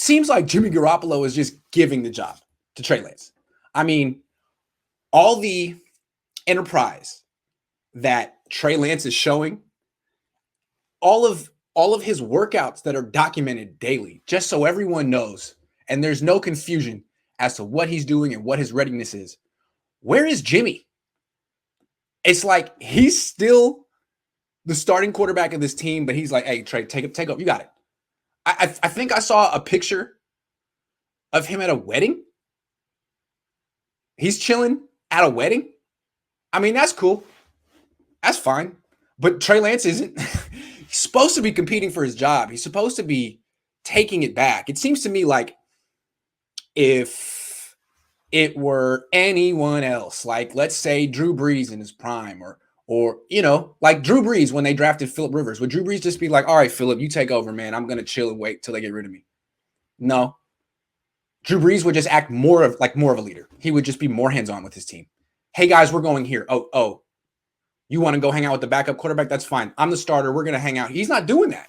seems like Jimmy Garoppolo is just giving the job to Trey Lance. I mean, all the enterprise that Trey Lance is showing, all of his workouts that are documented daily, just so everyone knows, and there's no confusion as to what he's doing and what his readiness is. Where is Jimmy? It's like he's still the starting quarterback of this team, but he's like, hey, Trey, take up. You got it. I think I saw a picture of him at a wedding. He's chilling at a wedding. I mean, that's cool. That's fine. But Trey Lance isn't. He's supposed to be competing for his job. He's supposed to be taking it back. It seems to me like if it were anyone else, like let's say Drew Brees in his prime, or like Drew Brees when they drafted Phillip Rivers, would Drew Brees just be like, all right, Phillip, you take over, man. I'm going to chill and wait till they get rid of me? No. Drew Brees would just act more of a leader. He would just be more hands-on with his team. Hey, guys, we're going here. Oh, you want to go hang out with the backup quarterback? That's fine. I'm the starter. We're going to hang out. He's not doing that.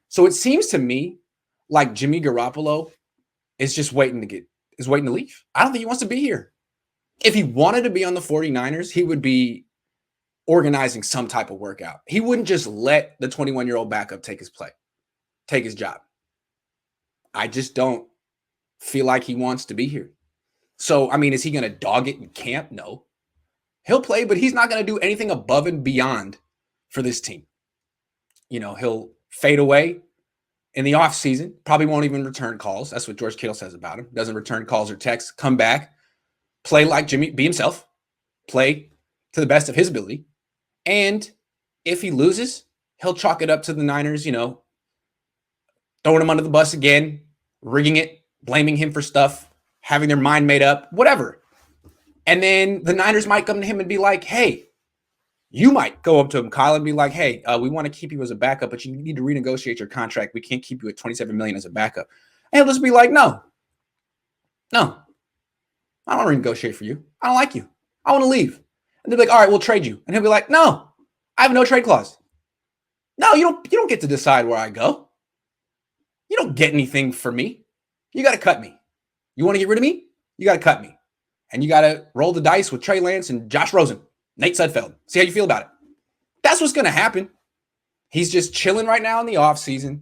So it seems to me like Jimmy Garoppolo is just waiting to leave. I don't think he wants to be here. If he wanted to be on the 49ers, he would be organizing some type of workout. He wouldn't just let the 21-year-old backup take his job. I just don't feel like he wants to be here. So, I mean, is he going to dog it in camp? No. He'll play, but he's not going to do anything above and beyond for this team. He'll fade away in the offseason, probably won't even return calls. That's what George Kittle says about him. Doesn't return calls or texts, come back, play like Jimmy, be himself, play to the best of his ability. And if he loses, he'll chalk it up to the Niners, throwing him under the bus again, rigging it, blaming him for stuff, having their mind made up, whatever. And then the Niners might come to him and be like, hey, you might go up to him, Kyle, and be like, hey, we want to keep you as a backup, but you need to renegotiate your contract. We can't keep you at $27 million as a backup. And he'll just be like, no, I don't want to renegotiate for you. I don't like you. I want to leave. And they'll be like, all right, we'll trade you. And he'll be like, no, I have no trade clause. No, you don't get to decide where I go. You don't get anything for me. You got to cut me. You want to get rid of me? You got to cut me. And you got to roll the dice with Trey Lance and Josh Rosen, Nate Sudfeld. See how you feel about it. That's what's going to happen. He's just chilling right now in the offseason,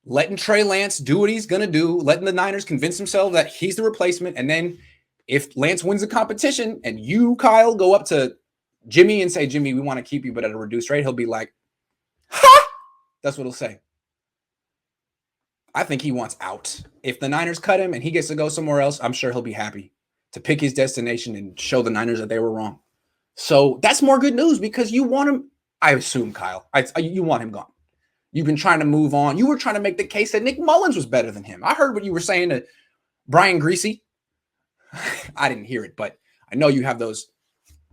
letting Trey Lance do what he's going to do, letting the Niners convince themselves that he's the replacement. And then if Lance wins the competition and you, Kyle, go up to Jimmy and say, Jimmy, we want to keep you, but at a reduced rate, he'll be like, ha! That's what he'll say. I think he wants out. If the Niners cut him and he gets to go somewhere else, I'm sure he'll be happy to pick his destination and show the Niners that they were wrong. So that's more good news because you want him, I assume, Kyle, you want him gone. You've been trying to move on. You were trying to make the case that Nick Mullins was better than him. I heard what you were saying to Brian Greasy. I didn't hear it, but I know you have those,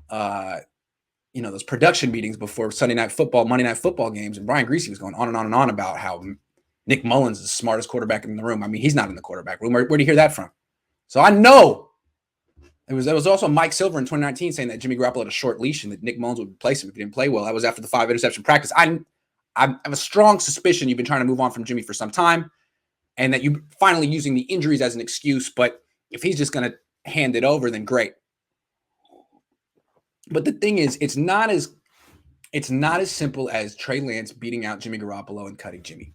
those production meetings before Monday Night Football games, and Brian Greasy was going on and on and on about how Nick Mullins is the smartest quarterback in the room. I mean, he's not in the quarterback room. Where do you hear that from? So I know there was also Mike Silver in 2019 saying that Jimmy Garoppolo had a short leash and that Nick Mullins would replace him if he didn't play well. That was after the 5 interception practice. I have a strong suspicion you've been trying to move on from Jimmy for some time and that you're finally using the injuries as an excuse. But if he's just going to hand it over, then great. But the thing is, it's not as simple as Trey Lance beating out Jimmy Garoppolo and cutting Jimmy.